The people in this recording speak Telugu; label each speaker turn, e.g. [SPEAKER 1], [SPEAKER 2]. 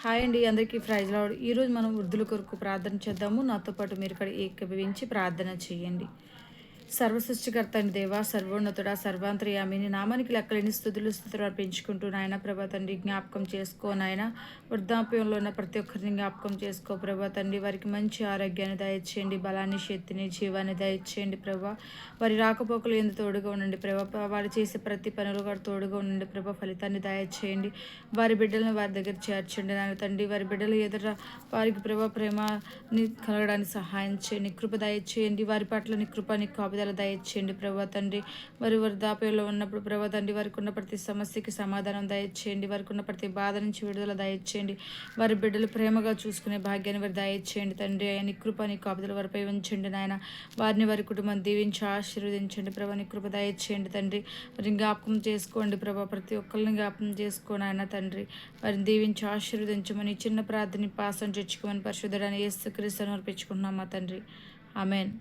[SPEAKER 1] హాయ్ అండి. అందరికీ ప్రైజ్ లార్డ్. ఈరోజు మనం వృద్ధుల కొరకు ప్రార్థన చేద్దాము. నాతో పాటు మీరు ఇక్కడ ఏకీభవించి ప్రార్థన చేయండి. సర్వసృష్టికర్త అయిన దేవా, సర్వోన్నతుడా, సర్వాంతర్యామి, నీ నామానికి లెక్కలేని స్థుతులు అర్పించుకుంటూ నాయన ప్రభా తండ్రి జ్ఞాపకం చేసుకో నాయన. వృద్ధాప్యంలో ఉన్న ప్రతి ఒక్కరిని జ్ఞాపకం చేసుకో ప్రభా తండ్రి. వారికి మంచి ఆరోగ్యాన్ని దయచేయండి, బలాన్ని, శక్తిని, జీవాన్ని దయచేయండి ప్రభా. వారి రాకపోకలు ఎందుకు తోడుగా ఉండండి ప్రభా. వారు చేసే ప్రతి పనులు కూడా తోడుగా ఉండండి ప్రభా. ఫలితాన్ని దయచేయండి. వారి బిడ్డలను వారి దగ్గర చేర్చండి నాయన తండ్రి. వారి బిడ్డలు ఎదుట వారికి ప్రభా ప్రేమని కలగడానికి సహాయం చేయండి, కృప దయచేయండి. వారి పట్ల నీ కృప, నీ కాపుదల దయచేయండి ప్రభా తండ్రి. వారి వృద్ధాప్యంలో ఉన్నప్పుడు ప్రభా తండ్రి వారికి ఉన్న ప్రతి సమస్యకి సమాధానం దయచేయండి. వారికి ఉన్న ప్రతి బాధ నుంచి విడుదల దయచేయండి. వారి బిడ్డలు ప్రేమగా చూసుకునే భాగ్యాన్ని వారి దయచేయండి తండ్రి. నీ కృప, నీ కాపుదల వారిపై ఉంచండి నాయన. వారిని వారి కుటుంబాన్ని దీవించి ఆశీర్వదించండి ప్రభా. నీ కృప దయచేయండి తండ్రి. వారిని జ్ఞాపకం చేసుకోండి ప్రభా. ప్రతి ఒక్కరిని జ్ఞాపకం చేసుకోండి ఆయన తండ్రి. వారిని దీవించి ఆశీర్వదించమని చిన్న ప్రార్థన పాసం తెచ్చుకోమని పరిశుద్ధుడైన యేసుక్రీస్తును అర్పించుకుంటున్నాం మా తండ్రి. ఆమెన్.